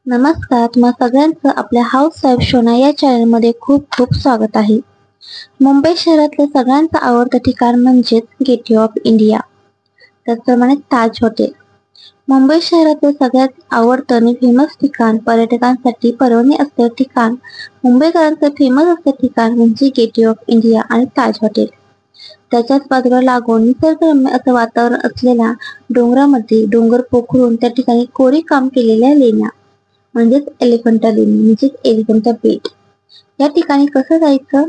नमस्कार, तुम्हा सगळ्यांचं आपल्या हाऊस वाईफ शोना या चॅनलमध्ये खूप खूप स्वागत आहे. मुंबई शहरातलं सगळ्यांचं आवडतं ठिकाण म्हणजेच गेटवे ऑफ इंडिया, त्याचप्रमाणे ताज हॉटेल. मुंबई शहरातलं सगळ्यात आवडतं आणि फेमस ठिकाण, पर्यटकांसाठी पर्वणी असलेलं ठिकाण, मुंबईकरांचं फेमस असलेलं ठिकाण म्हणजे गेटवे ऑफ इंडिया आणि ताज हॉटेल. त्याच्याच बाजूला लागून निसर्गरम्य असं वातावरण असलेल्या डोंगरामध्ये डोंगर पोखरून त्या ठिकाणी कोरीव काम केलेल्या लेण्या म्हणजेच एलिफंटा लेणी म्हणजेच एलिफंटा बेट. या ठिकाणी कसं जायचं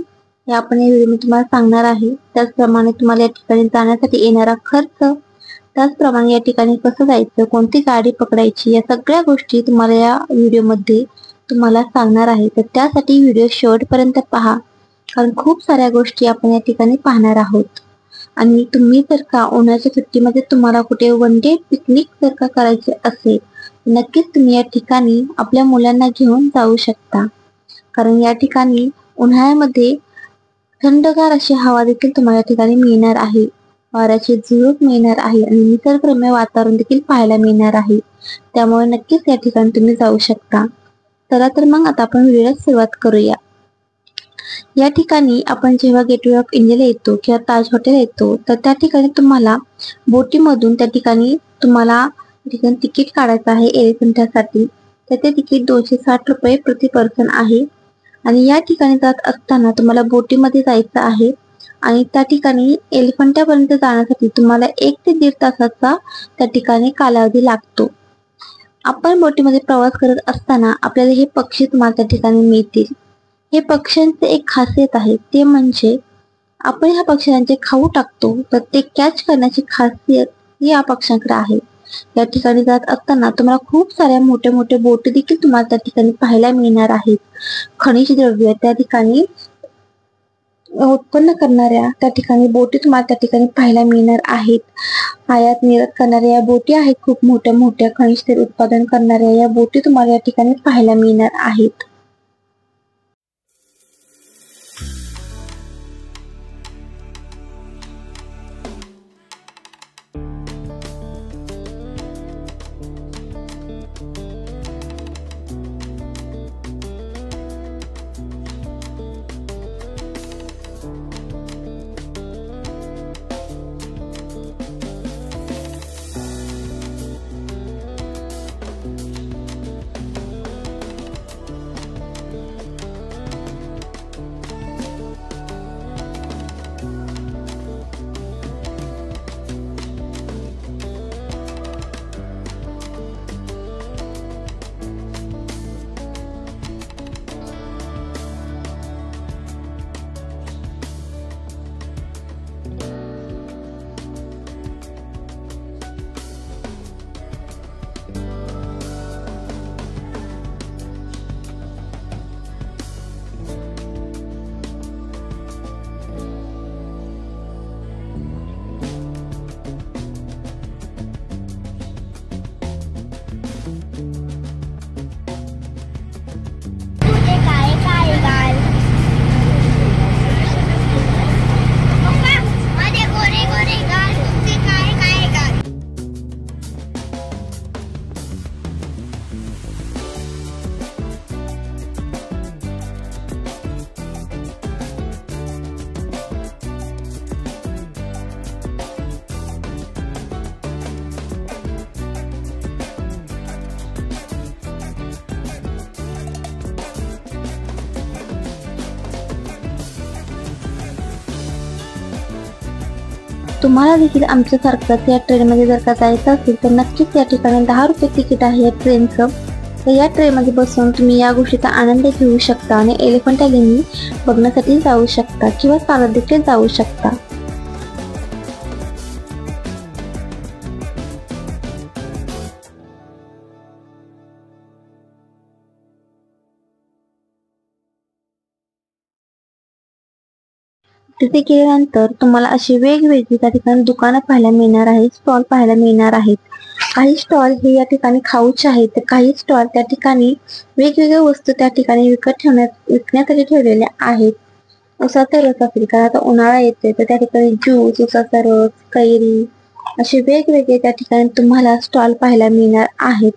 हे आपण या व्हिडिओ तुम्हाला सांगणार आहे. त्याचप्रमाणे तुम्हाला या ठिकाणी जाण्यासाठी येणारा खर्च, त्याचप्रमाणे या ठिकाणी कसं जायचं, कोणती गाडी पकडायची, या सगळ्या गोष्टी तुम्हाला या व्हिडिओमध्ये तुम्हाला सांगणार आहे. तर त्यासाठी व्हिडिओ शेवटपर्यंत पहा, कारण खूप साऱ्या गोष्टी आपण या ठिकाणी पाहणार आहोत. आणि तुम्ही जर का उन्हाळ्याच्या सुट्टीमध्ये तुम्हाला कुठे वन डे पिकनिक जर का करायचे असेल, नक्कीच तुम्ही या ठिकाणी आपल्या मुलांना घेऊन जाऊ शकता. कारण या ठिकाणी उन्हाळ्यामध्ये थंडगार अशी हवा देखील तुम्हाला या ठिकाणी मिळणार आहे, वाऱ्याची झुळूक मिळणार आहे आणि निसर्गरम्य वातावरण देखील पाहायला मिळणार आहे. त्यामुळे नक्कीच या ठिकाणी तुम्ही जाऊ शकता. चला तर मग आता आपण व्हिडिओला सुरुवात करूया. या ठिकाणी आपण जेव्हा गेटवे ऑफ इंडियाला येतो किंवा ताज हॉटेल येतो, तर त्या ठिकाणी तुम्हाला बोटीमधून त्या ठिकाणी तुम्हाला तिकीट काढायचं आहे एलिफंटासाठी. त्याचे तिकीट 260 रुपये प्रति पर्सन आहे. आणि या ठिकाणी जात असताना तुम्हाला बोटीमध्ये जायचं आहे आणि त्या ठिकाणी एलिफंटापर्यंत जाण्यासाठी तुम्हाला 1 ते 1.5 तासाचा त्या ठिकाणी कालावधी लागतो. आपण बोटीमध्ये प्रवास करत असताना आपल्याला हे पक्षी तुम्हाला त्या ठिकाणी मिळतील. हे पक्ष्यांचे एक खासियत आहे, ते म्हणजे आपण ह्या पक्ष्यांचे खाऊ टाकतो, तर ते कॅच करण्याची खासियत ही या पक्ष्यांकडे आहे. या ठिकाणी जात असताना तुम्हाला खूप साऱ्या मोठ्या मोठ्या बोटी देखील तुम्हाला त्या ठिकाणी पाहायला मिळणार आहेत. खनिज द्रव्य त्या ठिकाणी उत्पन्न करणाऱ्या त्या ठिकाणी बोटी तुम्हाला त्या ठिकाणी पाहायला मिळणार आहेत. आयात निर्यात करणाऱ्या या बोटी आहेत, खूप मोठ्या मोठ्या खनिज तेल उत्पादन करणाऱ्या या बोटी तुम्हाला या ठिकाणी पाहायला मिळणार आहेत. तुम्हाला देखील आमच्यासारखंच या ट्रेनमध्ये जर का जायचं असेल तर नक्कीच या ठिकाणी 10 रुपये तिकीट आहे या ट्रेनचं. तर या ट्रेनमध्ये बसून तुम्ही या गोष्टीचा आनंद घेऊ शकता आणि एलिफंटा लेणी बघण्यासाठी जाऊ शकता किंवा चालत देखील जाऊ शकता. तिथे गेल्यानंतर तुम्हाला अशी वेगवेगळी त्या ठिकाणी दुकानं पाहायला मिळणार आहेत, स्टॉल पाहायला मिळणार आहेत. काही स्टॉल हे या ठिकाणी खाऊचे आहेत, तर काही स्टॉल त्या ठिकाणी वेगवेगळ्या वस्तू त्या ठिकाणी विकण्यासाठी ठेवलेल्या आहेत. उसाचा रस असेल, कारण आता उन्हाळा येते तर त्या ठिकाणी ज्यूस, उसाचा रस, कैरी असे वेगवेगळे त्या ठिकाणी तुम्हाला स्टॉल पाहायला मिळणार आहेत.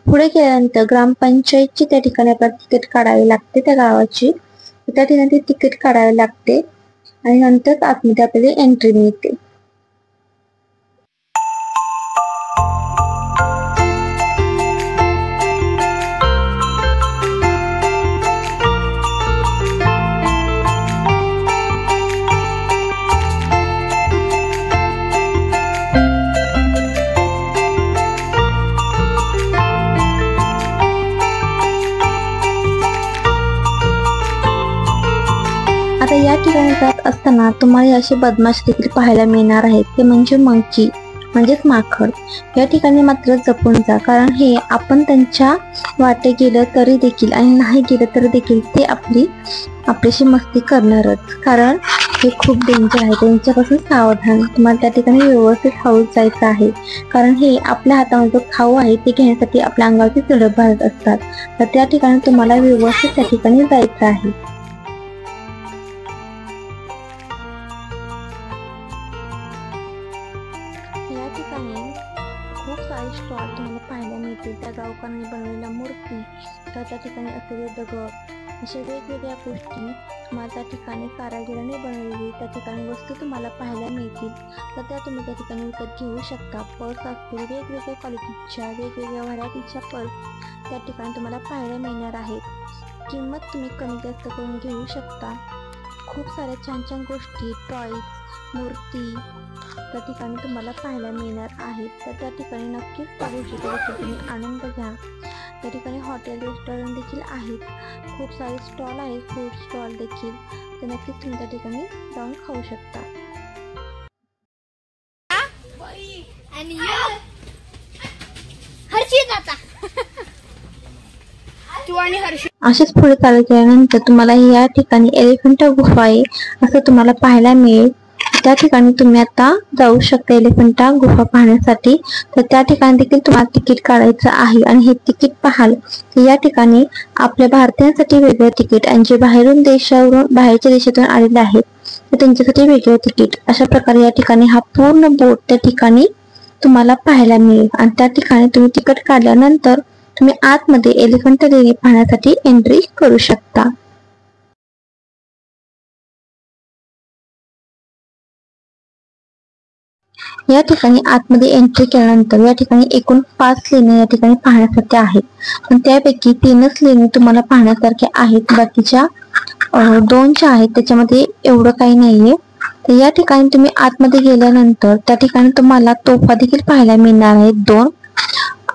पुढे गेल्यानंतर ग्रामपंचायतची त्या ठिकाणी आपल्याला तिकीट काढावी लागते त्या गावाची. त्या ठिकाणी तिकीट काढावे लागते आणि नंतर आतमध्ये आपल्याला एंट्री मिळते. आता या ठिकाणी जात असताना तुम्हाला असे बदमाश देखील पाहायला मिळणार आहेत, ते म्हणजे मंकी म्हणजेच माकड. या ठिकाणी मात्र जपून जा, कारण हे आपण त्यांच्या वाटे गेलं तरी देखील आणि नाही गेलं तरी देखील ते आपल्याशी मस्ती करणारच, कारण हे खूप डेंजर आहे. त्यांच्यापासून सावधान. तुम्हाला त्या ठिकाणी व्यवस्थित हळूच जायचं आहे, कारण हे आपल्या हातामध्ये जो खाऊ आहे ते घेण्यासाठी आपल्या अंगावरती चढत भरत असतात. तर त्या ठिकाणी तुम्हाला व्यवस्थित त्या ठिकाणी जायचं आहे. या ठिकाणी खूप सारे स्टॉल तुम्हाला पाहायला मिळतील. त्या गावकऱ्यांनी बनवलेल्या मूर्ती, तर त्या ठिकाणी असलेले दगड, अशा वेगवेगळ्या गोष्टी तुम्हाला त्या ठिकाणी कारागिरांनी बनवलेली त्या ठिकाणी वस्तू तुम्हाला पाहायला मिळतील. तर त्या तुम्ही त्या ठिकाणी विकत घेऊ शकता. पर्स असतील वेगवेगळ्या क्वालिटीच्या, वेगवेगळ्या व्हरायटीच्या पर्स त्या ठिकाणी तुम्हाला पाहायला मिळणार आहेत. किंमत तुम्ही कमी जास्त करून घेऊ शकता. खूप साऱ्या छान छान गोष्टी, टॉईज, मूर्ती त्या ठिकाणी तुम्हाला पाहायला मिळणार आहेत. तर त्या ठिकाणी नक्कीच त्या गोष्टीचा देखील तुम्ही आनंद घ्या. त्या ठिकाणी हॉटेल, रेस्टॉरंट देखील आहेत. खूप सारे स्टॉल आहेत, फूड स्टॉल देखील. तर नक्कीच तुम्ही त्या ठिकाणी जाऊन खाऊ शकता. असेच पुढे चालत गेल्यानंतर तुम्हाला या ठिकाणी एलिफंटा गुफा आहे असं तुम्हाला पाहायला मिळेल. त्या ठिकाणी तुम्ही आता जाऊ शकता एलिफंटा गुफा पाहण्यासाठी. तर त्या ठिकाणी देखील तुम्हाला तिकीट काढायचं आहे आणि हे तिकीट पाहाल या ठिकाणी आपल्या भारतीयांसाठी वेगळं तिकीट आणि जे बाहेरच्या देशातून आलेले आहेत तर त्यांच्यासाठी वेगळं तिकीट, अशा प्रकारे या ठिकाणी हा पूर्ण बोट त्या ठिकाणी तुम्हाला पाहायला मिळेल. आणि त्या ठिकाणी तुम्ही तिकीट काढल्यानंतर तुम्ही आतमध्ये एलिफंटा लेणी पाहण्यासाठी एंट्री करू शकता. या ठिकाणी आतमध्ये एंट्री केल्यानंतर या ठिकाणी एकूण 5 लेण्या या ठिकाणी पाहण्यासारख्या आहेत, पण त्यापैकी 3च लेणी तुम्हाला पाहण्यासारख्या आहेत. बाकीच्या 2 ज्या आहेत त्याच्यामध्ये एवढं काही नाहीये. तर या ठिकाणी तुम्ही आतमध्ये गेल्यानंतर त्या ठिकाणी तुम्हाला तोफा देखील पाहायला मिळणार आहेत 2.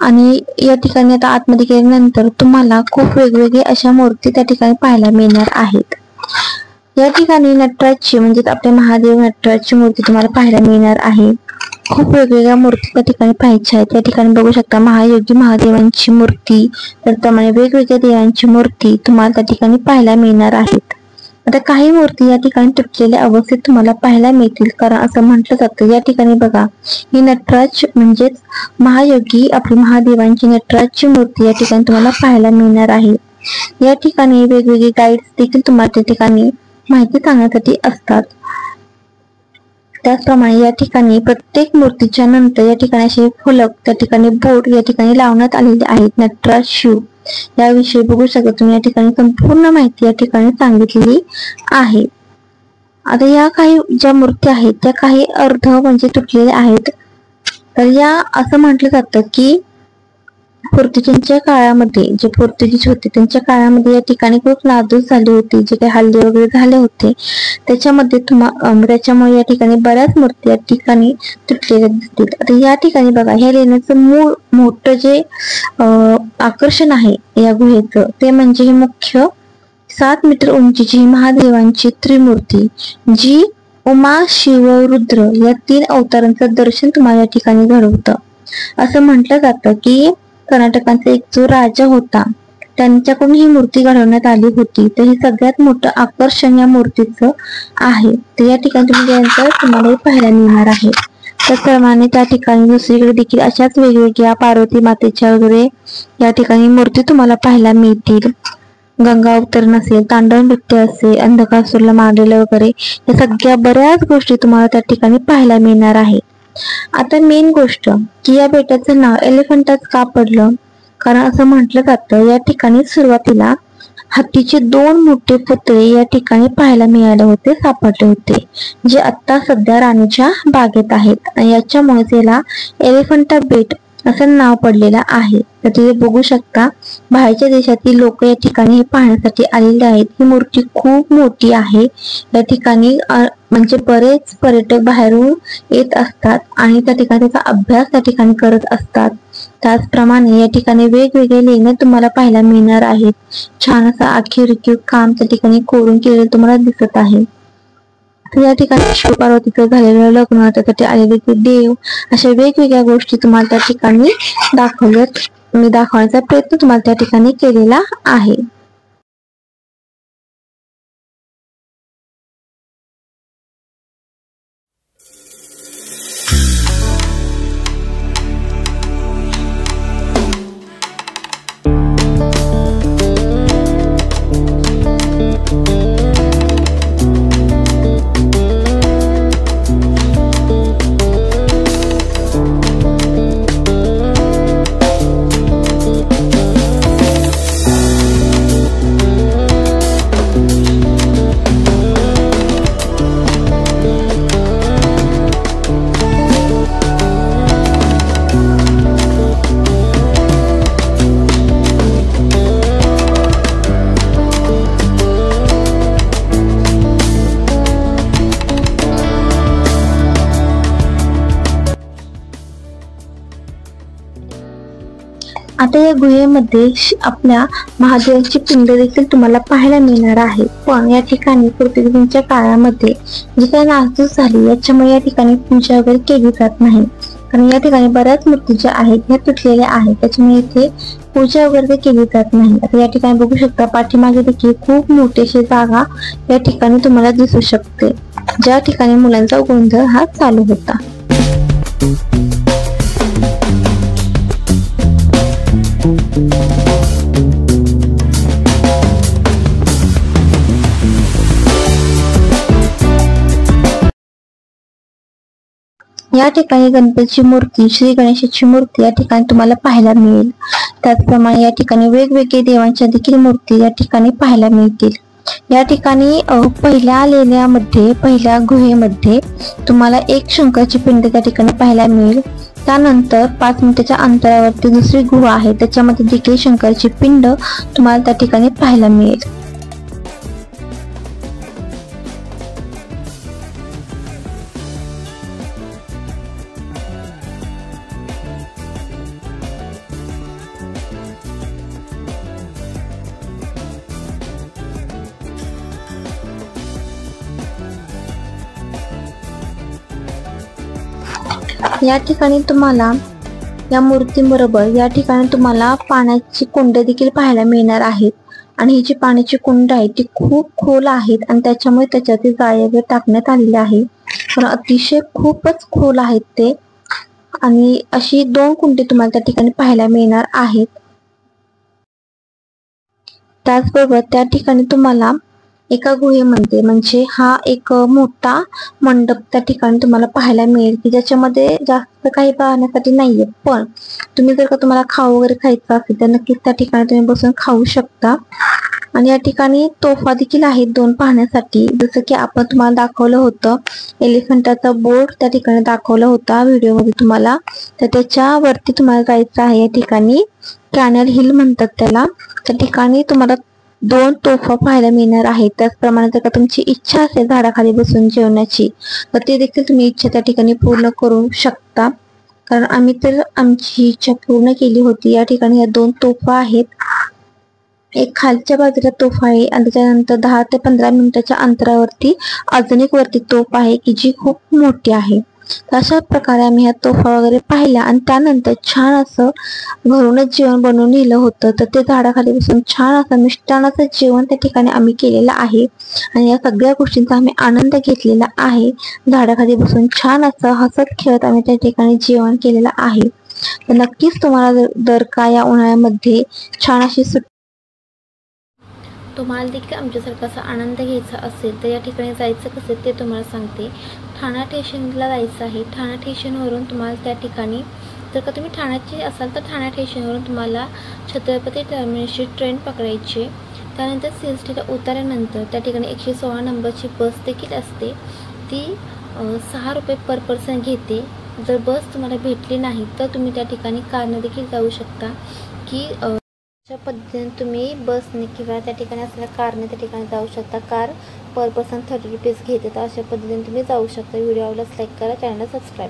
आणि या ठिकाणी आता आतमध्ये गेल्यानंतर तुम्हाला खूप वेगवेगळे अशा मूर्ती त्या ठिकाणी पाहायला मिळणार आहेत. या ठिकाणी नटराजची म्हणजेच आपले महादेव नटराजची मूर्ती तुम्हाला पाहायला मिळणार आहे. खूप वेगवेगळ्या मूर्ती त्या ठिकाणी पाहायच्या आहेत. या ठिकाणी बघू शकता महायोगी महादेवांची मूर्ती, त्याप्रमाणे वेगवेगळ्या देवांची मूर्ती तुम्हाला त्या ठिकाणी पाहायला मिळणार आहेत. आता काही मूर्ती या ठिकाणी तुटलेल्या अवस्थेत तुम्हाला पाहायला मिळतील, कारण असं म्हटलं जातं. या ठिकाणी बघा, ही नटराज म्हणजेच महायोगी आपली महादेवांची नटराजची मूर्ती या ठिकाणी तुम्हाला पाहायला मिळणार आहे. या ठिकाणी वेगवेगळे गाईड्स देखील तुम्हाला त्या ठिकाणी माहिती सांगण्यासाठी असतात. त्याचप्रमाणे या ठिकाणी प्रत्येक मूर्तीच्या नंतर या ठिकाणी असे फलक त्या ठिकाणी बोर्ड या ठिकाणी लावण्यात आलेले आहेत. नटराज शिव याविषयी बघू शकता तुम्ही. या ठिकाणी संपूर्ण माहिती या ठिकाणी सांगितलेली आहे. आता या काही ज्या मूर्ती आहेत त्या काही अर्ध म्हणजे तुटलेल्या आहेत. तर या असं म्हटलं जातं की पोर्तुगीजच्या काळामध्ये, जे पोर्तुगीज होते त्यांच्या काळामध्ये या ठिकाणी खूप नासधूस झाली होती, जे काही हल्ले वगैरे झाले होते त्याच्यामध्ये त्याच्यामुळे या ठिकाणी बऱ्याच मूर्ती या ठिकाणी तुटलेल्या दिसतील. आता या ठिकाणी बघा, ह्या लेण्याचं मोठं जे आकर्षण आहे या गुहेचं ते म्हणजे हे मुख्य 7 मीटर उंचीची महादेवांची त्रिमूर्ती, जी उमा, शिव, रुद्र या 3 अवतारांचं दर्शन तुम्हाला या ठिकाणी घडवतं. असं म्हटलं जातं की कर्नाटकांचा एक जो राजा होता त्यांच्याकडून ही मूर्ती घडवण्यात आली होती. तर हे सगळ्यात मोठं आकर्षण या मूर्तीचं आहे. तर या ठिकाणी तुम्ही गेल्यानंतर तुम्हाला पाहायला मिळणार आहे. त्याचप्रमाणे त्या ठिकाणी दुसरीकडे देखील अशाच वेगवेगळ्या पार्वती मातेच्या वगैरे या ठिकाणी मूर्ती तुम्हाला पाहायला मिळतील. गंगा अवतरण असेल, तांडव नृत्य असेल, अंधकासुरला मारलेलं वगैरे या सगळ्या बऱ्याच गोष्टी तुम्हाला त्या ठिकाणी पाहायला मिळणार आहे. आता मेन गोष्ट की या बेटाचं नाव एलिफंटाच का पडलं, कारण असं म्हटलं जातं या ठिकाणी सुरुवातीला हत्तीचे 2 मोठे पुतळे या ठिकाणी पाहायला मिळाले होते, सापडले होते, जे आता सध्या राणीच्या बागेत आहेत. आणि याच्यामुळे याला एलिफंटा बेट असं नाव पडलेलं आहे. तर तुम्ही बघू शकता बाहेरच्या देशातील लोक या ठिकाणी हे पाहण्यासाठी आलेले आहेत. ही मूर्ती खूप मोठी आहे. या ठिकाणी म्हणजे बरेच पर्यटक बाहेरून येत असतात आणि त्या ठिकाणी त्याचा अभ्यास त्या ठिकाणी करत असतात. त्याचप्रमाणे या ठिकाणी वेगवेगळे लेणे तुम्हाला पाहायला मिळणार आहेत. छान असं आखीव काम त्या ठिकाणी कोरून केलेलं तुम्हाला दिसत आहे. या ठिकाणी शिव पार्वतीचं झालेलं लग्न, त्यासाठी आलेले ते देव, अशा वेगवेगळ्या गोष्टी तुम्हाला त्या ठिकाणी दाखवल्यात. मी दाखवण्याचा प्रयत्न तुम्हाला त्या ठिकाणी केलेला आहे. आता या गुहेमध्ये आपल्या महादेवाची पिंड देखील तुम्हाला पाहायला मिळणार आहे. पण या ठिकाणी पृथ्वीच्या काळामध्ये जी काही नासधूस झाली याच्यामुळे या ठिकाणी पूजा वगैरे केली जात नाही. कारण या ठिकाणी बऱ्याच मूर्ती ज्या आहेत ह्या तुटलेल्या आहेत, त्याच्यामुळे इथे पूजा वगैरे केली जात नाही. आता या ठिकाणी बघू शकता पाठीमागे देखील खूप मोठीशी जागा या ठिकाणी तुम्हाला दिसू शकते, ज्या ठिकाणी मुलांचा गोंधळ हा चालू होता. या ठिकाणी गणपतीची मूर्ती, श्री गणेशाची मूर्ती या ठिकाणी तुम्हाला पाहायला मिळेल. त्याचप्रमाणे या ठिकाणी वेगवेगळे देवांच्या देखील मूर्ती या ठिकाणी पाहायला मिळतील. या ठिकाणी पहिल्या लेण्यामध्ये, पहिल्या गुहेमध्ये तुम्हाला एक शंकराची पिंड त्या ठिकाणी पाहायला मिळेल. त्यानंतर 5 मिनिटाच्या अंतरावरती दुसरी गुहा आहे, त्याच्यामध्ये देखील शंकराची पिंड तुम्हाला त्या ठिकाणी पाहायला मिळेल. या ठिकाणी तुम्हाला या मूर्तीबरोबर या ठिकाणी तुम्हाला पाण्याची कुंड देखील पाहायला मिळणार आहेत. आणि ही जी पाण्याची कुंड आहे ती खूप खोल आहेत आणि त्याच्यामुळे त्याच्यातील जाळे वगैरे टाकण्यात आलेले आहे. पण अतिशय खूपच खोल आहेत ते. आणि अशी 2 कुंडी तुम्हाला त्या ठिकाणी पाहायला मिळणार आहेत. त्याचबरोबर त्या ठिकाणी तुम्हाला एका गुहेमध्ये म्हणजे हा एक मोठा मंडप त्या ठिकाणी तुम्हाला पाहायला मिळेल की ज्याच्यामध्ये जास्त काही पाहण्यासाठी नाहीये. पण तुम्ही जर का तुम्हाला खाऊ वगैरे खायचं असेल तर नक्कीच त्या ठिकाणी तुम्ही बसून खाऊ शकता. आणि या ठिकाणी तोफा देखील आहेत 2 पाहण्यासाठी. जसं की आपण तुम्हाला दाखवलं होतं एलिफंटाचा बोर्ड त्या ठिकाणी दाखवला होता व्हिडिओमध्ये तुम्हाला, तर त्याच्यावरती तुम्हाला जायचं आहे. या ठिकाणी कॅनल हिल म्हणतात त्याला. त्या ठिकाणी तुम्हाला 2 तोफा पाहायला मिळणार आहेत. त्याचप्रमाणे जर का तुमची इच्छा असेल झाडाखाली बसून जेवण्याची तर ते देखील तुम्ही इच्छा त्या ठिकाणी पूर्ण करू शकता. कारण आम्ही तर आमची इच्छा पूर्ण केली होती. या ठिकाणी या 2 तोफा आहेत. एक खालच्या बाजूला तोफ आहे आणि त्याच्यानंतर 10 ते 15 मिनिटाच्या अंतरावरती अजून एक वरती तोफ आहे की जी खूप मोठी आहे. तर अशा प्रकारे आम्ही ह्या तोफा वगैरे पाहिल्या आणि त्यानंतर छान असं घरूनच जेवण बनवून नेलं होतं. तर ते झाडाखाली बसून छान असं मिष्टान्नाचं जेवण त्या ठिकाणी आम्ही केलेलं आहे आणि या सगळ्या गोष्टींचा आम्ही आनंद घेतलेला आहे. झाडाखाली बसून छान असं हसत खेळत आम्ही त्या ठिकाणी जेवण केलेलं आहे. तर नक्कीच तुम्हाला जर का या उन्हाळ्यामध्ये छान अशी तुम्हाला देखील आमच्यासारखा असा आनंद घ्यायचा असेल तर या ठिकाणी जायचं कसं ते तुम्हाला सांगते. ठाणा स्टेशनला जायचं आहे. ठाणा स्टेशनवरून तुम्हाला त्या ठिकाणी जर का तुम्ही ठाण्याची असाल तर ठाणा स्टेशनवरून तुम्हाला छत्रपती टर्मिनसची ट्रेन पकडायची. त्यानंतर CSTला उतरल्यानंतर त्या ठिकाणी 116 नंबरची बस देखील असते. ती 6 रुपये पर पर्सन घेते. जर बस तुम्हाला भेटली नाही तर तुम्ही त्या ठिकाणी कारने देखील जाऊ शकता, की अशा पद्धतीने तुम्ही बसने किंवा त्या ठिकाणी असलेल्या कारने त्या ठिकाणी जाऊ शकता. कार पर पर्सन 30 रुपीज घेते. तर अशा पद्धतीने तुम्ही जाऊ शकता. व्हिडिओ आवडल्यास लाईक करा, चॅनलला सबस्क्राईब